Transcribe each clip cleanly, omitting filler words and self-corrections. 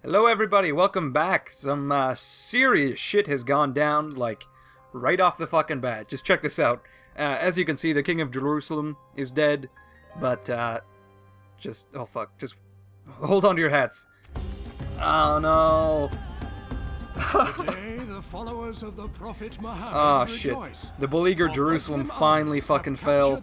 Hello everybody, welcome back. Some serious shit has gone down, like, right off the fucking bat. Just check this out. As you can see, the King of Jerusalem is dead, but, just hold on to your hats. Oh no. Today, the followers of the Prophet Muhammad Oh shit. The beleaguered Jerusalem finally fucking fell.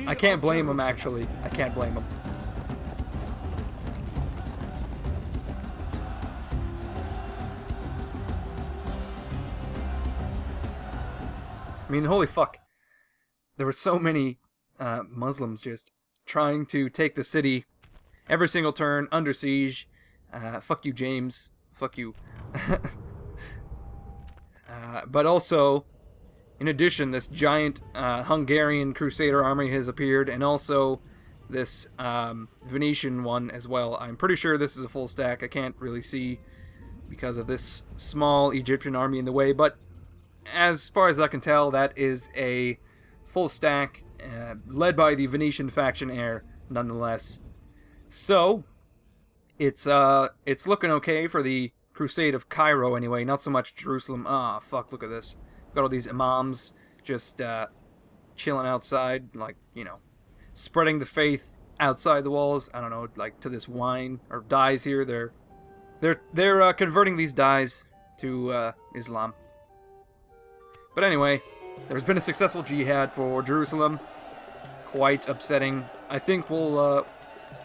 I can't blame him, actually. I can't blame him. I mean, holy fuck. There were so many Muslims just trying to take the city every single turn, under siege. Fuck you, James. Fuck you. But also, in addition, this giant Hungarian Crusader army has appeared, and also this Venetian one as well. I'm pretty sure this is a full stack. I can't really see because of this small Egyptian army in the way, but as far as I can tell, that is a full stack, led by the Venetian faction heir, nonetheless. So, it's looking okay for the Crusade of Cairo, anyway, not so much Jerusalem. Ah, fuck, look at this. Got all these imams just chilling outside, like, you know, spreading the faith outside the walls. I don't know, like, to this wine, or dyes here. They're converting these dyes to Islam. But anyway, there's been a successful jihad for Jerusalem. Quite upsetting. I think we'll,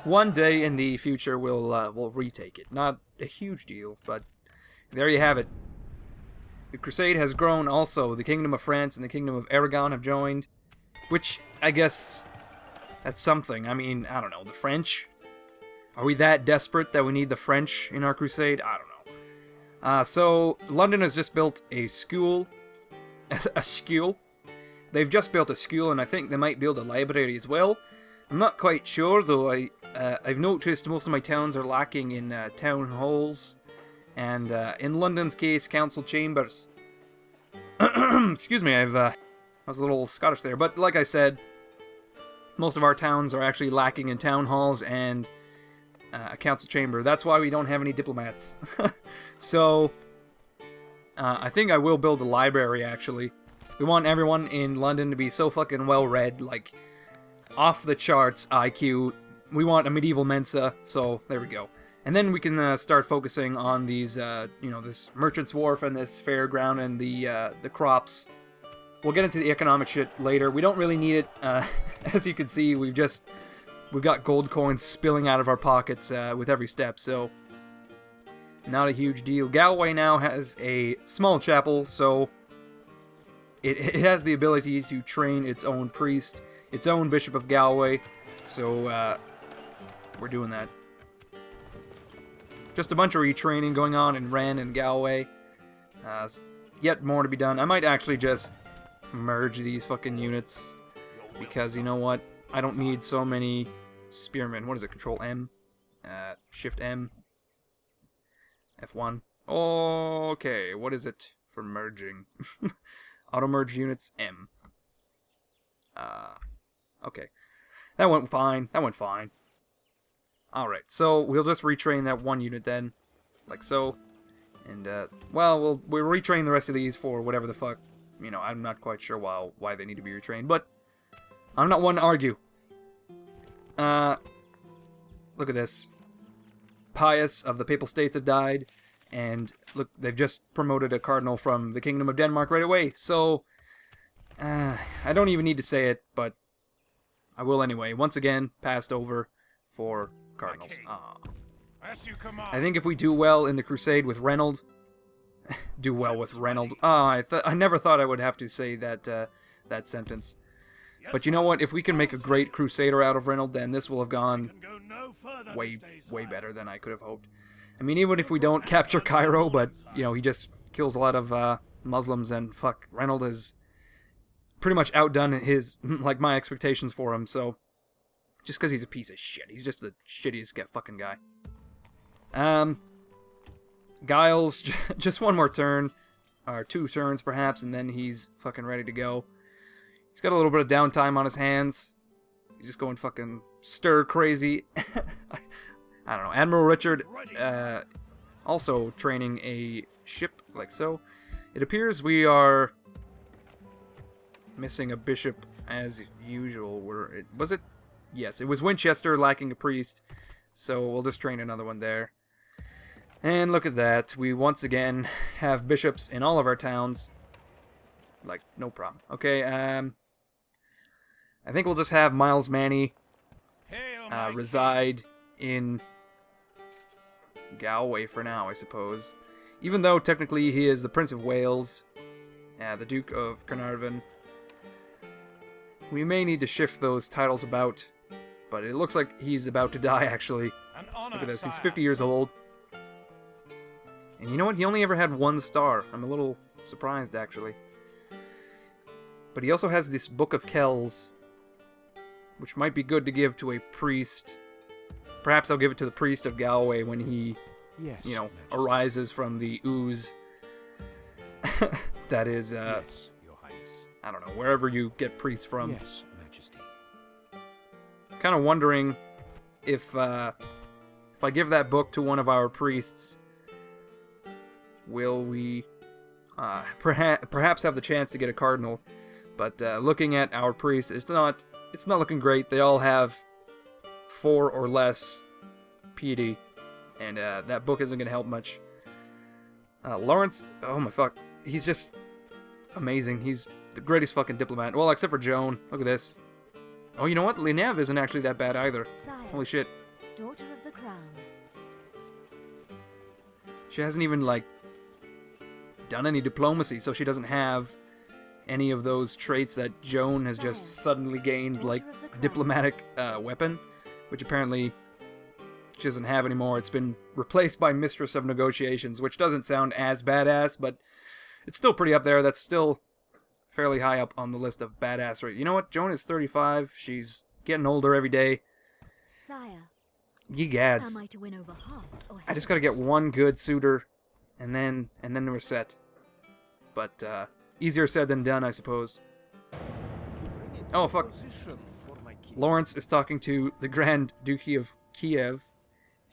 one day in the future, we'll retake it. Not a huge deal, but there you have it. The Crusade has grown also. The Kingdom of France and the Kingdom of Aragon have joined, which, I guess, that's something. I mean, I don't know, the French? Are we that desperate that we need the French in our Crusade? I don't know. So, London has just built a school. A school. They've just built a school, and I think they might build a library as well. I'm not quite sure, though. I've noticed most of my towns are lacking in town halls, and in London's case, council chambers. Excuse me, I was a little Scottish there, but like I said, most of our towns are actually lacking in town halls and a council chamber. That's why we don't have any diplomats. So, I think I will build a library, actually. We want everyone in London to be so fucking well-read, like, off the charts IQ. We want a medieval Mensa, so there we go. And then we can start focusing on these, this Merchant's Wharf and this fairground and the crops. We'll get into the economic shit later. We don't really need it. As you can see, we've got gold coins spilling out of our pockets with every step, so not a huge deal. Galway now has a small chapel, so it has the ability to train its own priest, its own Bishop of Galway, so we're doing that. Just a bunch of retraining going on in Rennes and Galway. Yet more to be done. I might actually just merge these fucking units, because you know what? I don't need so many spearmen. What is it? Control M? Shift M? F1. Okay, what is it for merging? Auto merge units M. Okay. That went fine. Alright, so we'll just retrain that one unit then. Like so. And, well, we'll retrain the rest of these for whatever the fuck. You know, I'm not quite sure why they need to be retrained, but I'm not one to argue. Look at this. Pius of the Papal States have died, and look, they've just promoted a cardinal from the Kingdom of Denmark right away, so I don't even need to say it, but I will anyway. Once again, passed over for cardinals. I think if we do well in the Crusade with Reynold, I never thought I would have to say that sentence. But you know what? If we can make a great Crusader out of Reynold, then this will have gone way better than I could have hoped. I mean, even if we don't capture Cairo, but, you know, he just kills a lot of Muslims, and fuck, Reynold has pretty much outdone my expectations for him, so just because he's a piece of shit. He's just the shittiest fucking guy. Giles, just one more turn, or 2 turns perhaps, and then he's fucking ready to go. He's got a little bit of downtime on his hands. He's just going fucking stir crazy. I don't know. Admiral Richard also training a ship like so. It appears we are missing a bishop as usual. Was it? Yes, it was Winchester lacking a priest. So we'll just train another one there. And look at that. We once again have bishops in all of our towns. Like, no problem. Okay, I think we'll just have Miles Manny reside in Galway for now, I suppose. Even though technically he is the Prince of Wales, the Duke of Carnarvon. We may need to shift those titles about, but it looks like he's about to die, actually. Look at this, he's 50 years old. And you know what? He only ever had 1 star. I'm a little surprised, actually. But he also has this Book of Kells, which might be good to give to a priest. Perhaps I'll give it to the priest of Galway when he, you know, arises from the ooze. That is, Yes, Your Highness. I don't know, wherever you get priests from. Yes, Majesty. Kind of wondering if I give that book to one of our priests, will we perhaps have the chance to get a cardinal? But looking at our priests, it's not looking great. They all have 4 or less piety, and that book isn't going to help much. Lawrence, oh my fuck, he's just amazing. He's the greatest fucking diplomat. Well, except for Joan. Look at this. Oh, you know what? Linev isn't actually that bad either. Sire, Holy shit. daughter of the crown. She hasn't even, like, done any diplomacy, so she doesn't have any of those traits that Joan has just suddenly gained, like, diplomatic weapon, which apparently she doesn't have anymore. It's been replaced by Mistress of Negotiations, which doesn't sound as badass, but it's still pretty up there. That's still fairly high up on the list of badass rate. You know what? Joan is 35. She's getting older every day. Sire, Ye am gads. I to win over hearts or I just gotta get one good suitor, and then we're set. But easier said than done, I suppose. Oh fuck! Lawrence is talking to the Grand Duchy of Kiev,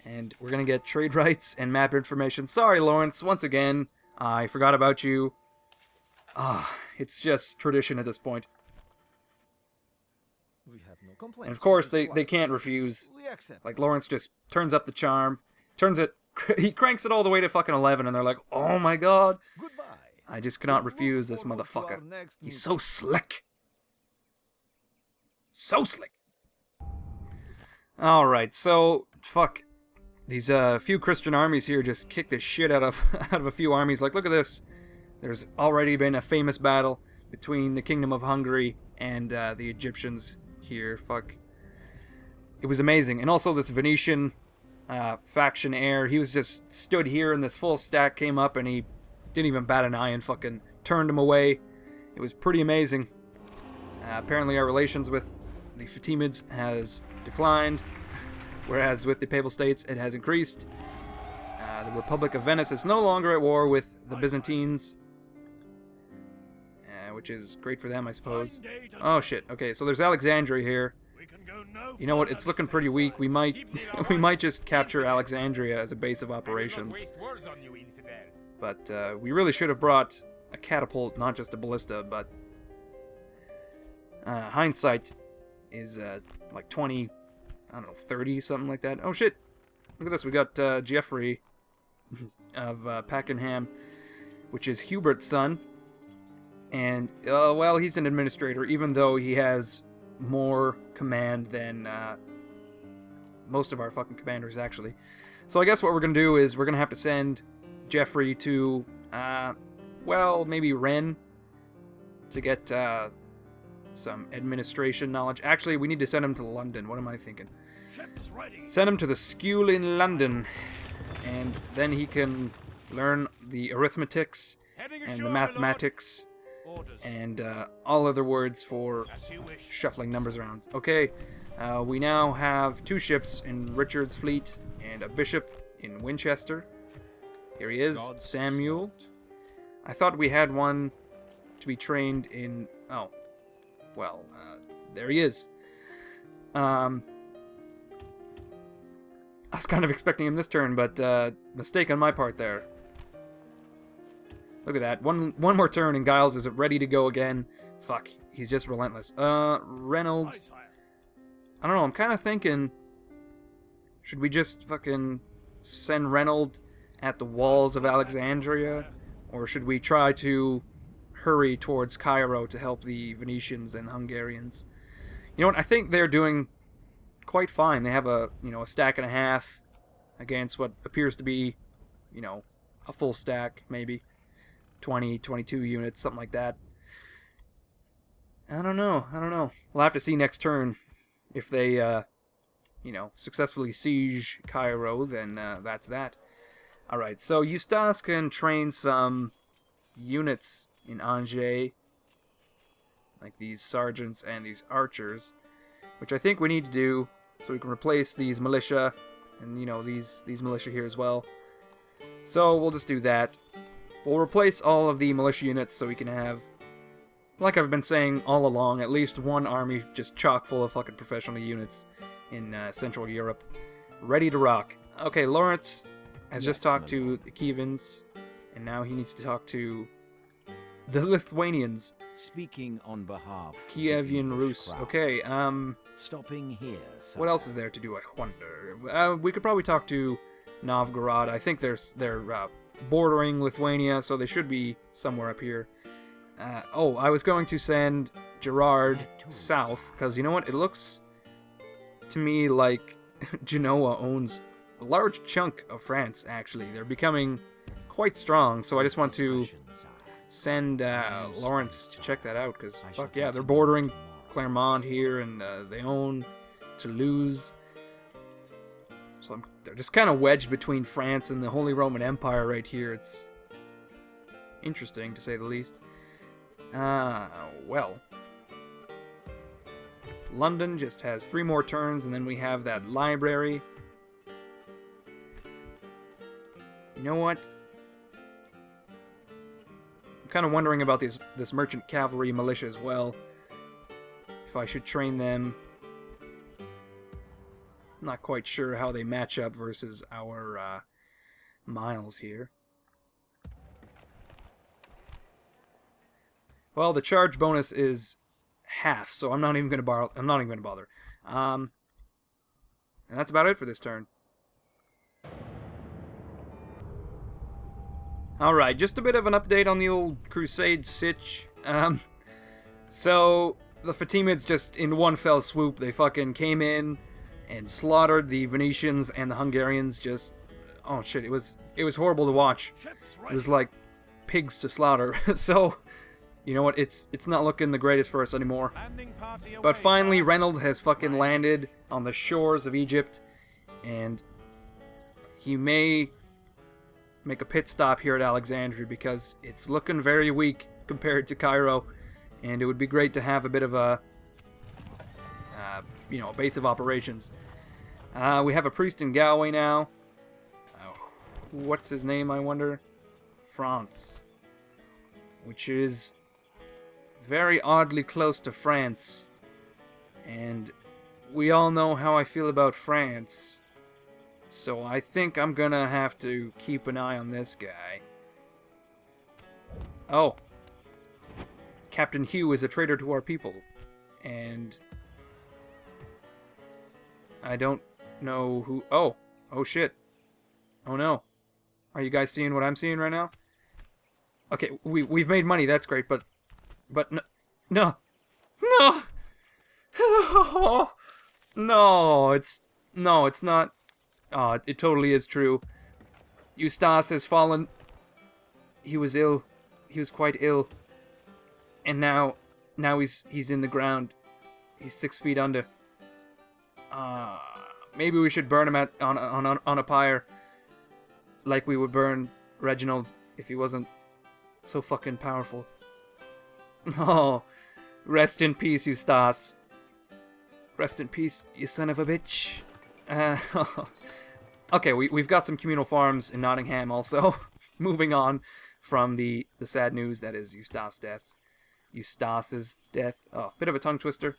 and we're gonna get trade rights and map information. Sorry, Lawrence, once again, I forgot about you. It's just tradition at this point. We have no complaints. And of course, they can't refuse. We accept. Like, Lawrence just turns up the charm, he cranks it all the way to fucking 11, and they're like, oh my god, Goodbye. I just cannot refuse this motherfucker. He's so slick. So slick. Alright, so, fuck. These few Christian armies here just kick the shit out of a few armies. Like, look at this. There's already been a famous battle between the Kingdom of Hungary and the Egyptians here. Fuck. It was amazing. And also this Venetian faction heir, he was just stood here and this full stack came up and he didn't even bat an eye and fucking turned him away. It was pretty amazing. Apparently our relations with the Fatimids has declined, whereas with the Papal States it has increased. The Republic of Venice is no longer at war with the Byzantines, which is great for them, I suppose. Oh shit. Okay, so there's Alexandria here. You know what? It's looking pretty weak. We might just capture Alexandria as a base of operations. But we really should have brought a catapult, not just a ballista. But hindsight is like 20, I don't know, 30, something like that. Oh shit! Look at this. We got Geoffrey of Pakenham, which is Hubert's son. And, well, he's an administrator, even though he has more command than most of our fucking commanders, actually. So I guess what we're going to do is we're going to have to send Geoffrey to, well, maybe Rennes to get some administration knowledge. Actually, we need to send him to London. What am I thinking? Send him to the school in London, and then he can learn the arithmetics and the mathematics and all other words for shuffling numbers around. Okay, we now have 2 ships in Richard's fleet and a bishop in Winchester. Here he is, Samuel. I thought we had one to be trained in... Oh, well, there he is. was kind of expecting him this turn, but mistake on my part there. Look at that. One more turn and Giles is ready to go again. Fuck, he's just relentless. Reynold. Aye, sire. I don't know, I'm kind of thinking... Should we just fucking send Reynold at the walls of Alexandria? Or should we try to hurry towards Cairo to help the Venetians and Hungarians? You know what, I think they're doing quite fine. They have a stack and a half against what appears to be, a full stack, maybe. 20, 22 units, something like that. I don't know. We'll have to see next turn. If they, successfully siege Cairo, then that's that. Alright, so Eustace can train some units in Angers, like these sergeants and these archers, which I think we need to do so we can replace these militia and, these militia here as well. So we'll just do that. We'll replace all of the militia units so we can have, like I've been saying all along, at least one army just chock full of fucking professional units in Central Europe. Ready to rock. Okay, Lawrence has just talked to the Kievans, and now he needs to talk to the Lithuanians. Speaking on behalf of Kievian the Rus. crowd. Okay, Stopping here. what else is there to do, I wonder? We could probably talk to Novgorod. I think they're bordering Lithuania, so they should be somewhere up here. I was going to send Gerard south, because you know what? It looks to me like Genoa owns a large chunk of France, actually. They're becoming quite strong, so I just want to send Lawrence to check that out, because fuck yeah, they're bordering Clermont here, and they own Toulouse. So they're just kind of wedged between France and the Holy Roman Empire right here. It's interesting, to say the least. Well. London just has 3 more turns, and then we have that library. You know what? I'm kind of wondering about this merchant cavalry militia as well. If I should train them. I'm not quite sure how they match up versus our miles here. Well, the charge bonus is half, so I'm not even going to bother. And that's about it for this turn. Alright, just a bit of an update on the old Crusade sitch. So, the Fatimids just, in one fell swoop, they fucking came in and slaughtered the Venetians and the Hungarians. Just, oh shit, it was horrible to watch. It was like pigs to slaughter. So, you know what, it's not looking the greatest for us anymore. But finally, Reynold has fucking landed on the shores of Egypt, and he may make a pit stop here at Alexandria, because it's looking very weak compared to Cairo, and it would be great to have a bit of a base of operations. We have a priest in Galway now. What's his name, I wonder? France. Which is very oddly close to France. And we all know how I feel about France. So I think I'm gonna have to keep an eye on this guy. Oh. Captain Hugh is a traitor to our people. And I don't know who... Oh shit. Oh no. Are you guys seeing what I'm seeing right now? Okay, we've made money, that's great, but no. No, it's not. Oh, it totally is true. Eustace has fallen. He was ill. He was quite ill. And now he's in the ground. He's 6 feet under. Maybe we should burn him on a pyre, like we would burn Reginald if he wasn't so fucking powerful. Oh, rest in peace, Eustace. Rest in peace, you son of a bitch. Okay, we've got some communal farms in Nottingham also. Moving on from the sad news that is Eustace's death. Oh, bit of a tongue twister.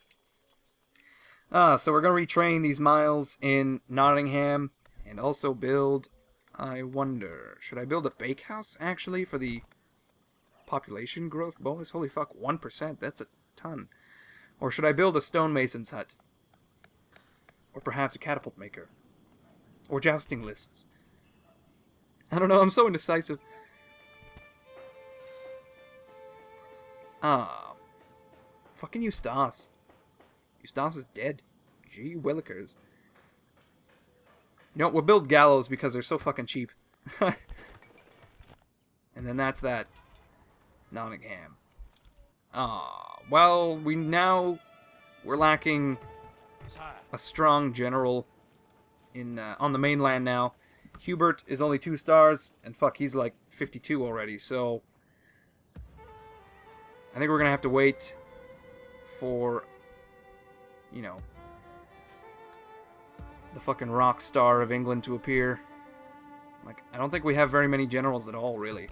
So we're going to retrain these miles in Nottingham, And also build, I wonder, should I build a bakehouse, actually, for the population growth bonus? Holy fuck, 1%, that's a ton. Or should I build a stonemason's hut? Or perhaps a catapult maker? Or jousting lists? I don't know, I'm so indecisive. Ah. Fucking Eustace. Eustace is dead. Gee willikers. You know what, we'll build gallows because they're so fucking cheap. And then that's that. Nottingham. Ah, well, we're lacking a strong general in on the mainland now. Hubert is only 2 stars, and fuck, he's like 52 already, so I think we're gonna have to wait for, you know, the fucking rock star of England to appear. Like, I don't think we have very many generals at all, really.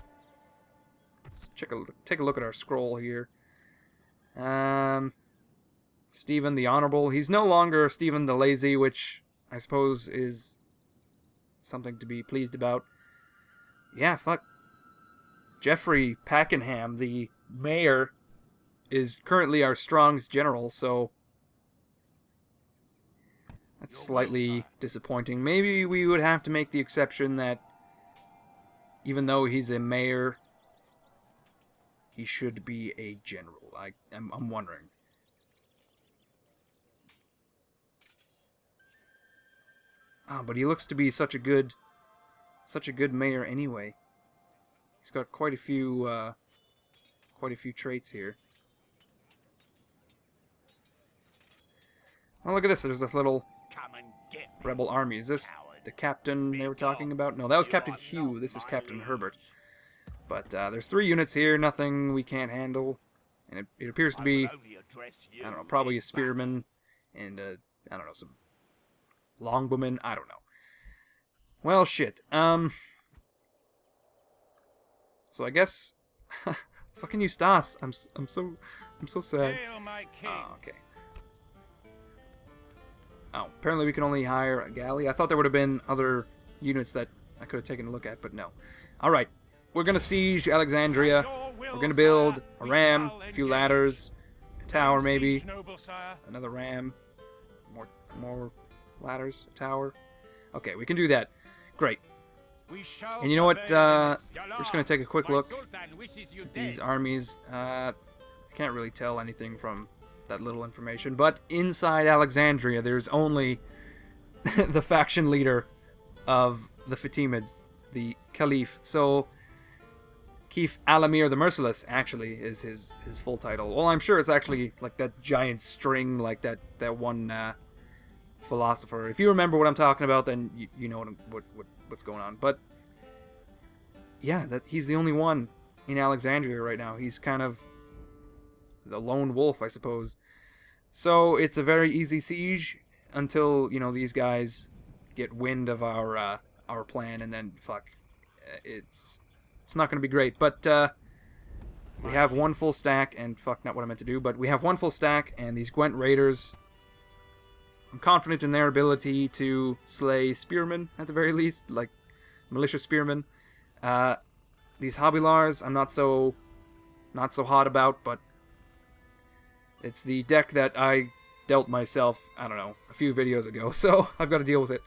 Let's take a look at our scroll here. Stephen the Honorable. He's no longer Stephen the Lazy, which I suppose is something to be pleased about. Yeah, fuck. Geoffrey Pakenham, the mayor, is currently our strongest general, so that's slightly disappointing. Maybe we would have to make the exception that even though he's a mayor, he should be a general. I'm wondering. Ah, but he looks to be such a good mayor anyway. He's got quite a few traits here. Oh, look at this. There's this little rebel army. Is this the captain they were talking about? No, that was Captain Hugh. This is Captain Herbert. But there's 3 units here. Nothing we can't handle. And it appears to be, I don't know, probably a spearman and, I don't know, some longbowmen. I don't know. Well, shit. So I guess fucking Eustace. I'm so sad. Oh, okay. Oh, apparently we can only hire a galley. I thought there would have been other units that I could have taken a look at, but no. All right. We're going to siege Alexandria. We're going to build a ram, a few ladders, a tower maybe, another ram, more ladders, a tower. Okay, we can do that. Great. And you know what? We're just going to take a quick look at these armies. I can't really tell anything from that little information, but inside Alexandria there's only the faction leader of the Fatimids, the Caliph. So Keith Alamir the Merciless actually is his full title. Well, I'm sure it's actually like that giant string, like that one philosopher. If you remember what I'm talking about, then you know what's going on. But yeah, he's the only one in Alexandria right now. He's kind of the lone wolf, I suppose. So it's a very easy siege until, you know, these guys get wind of our plan, and then fuck, it's not going to be great. But we have 1 full stack, and fuck, not what I meant to do, but we have 1 full stack, and these Gwent Raiders, I'm confident in their ability to slay spearmen at the very least, like militia spearmen. These Hobilars, I'm not so hot about, but it's the deck that I dealt myself, I don't know, a few videos ago, so I've got to deal with it.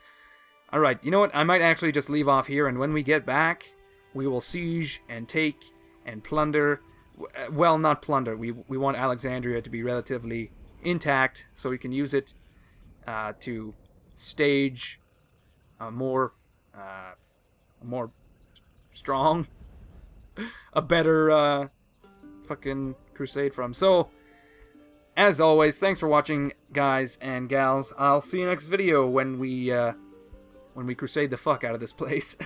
Alright, you know what, I might actually just leave off here, and when we get back, we will siege and take and plunder. Well, not plunder, we want Alexandria to be relatively intact, so we can use it to stage a more strong, a better fucking crusade from. So, as always, thanks for watching, guys and gals. I'll see you next video when we crusade the fuck out of this place.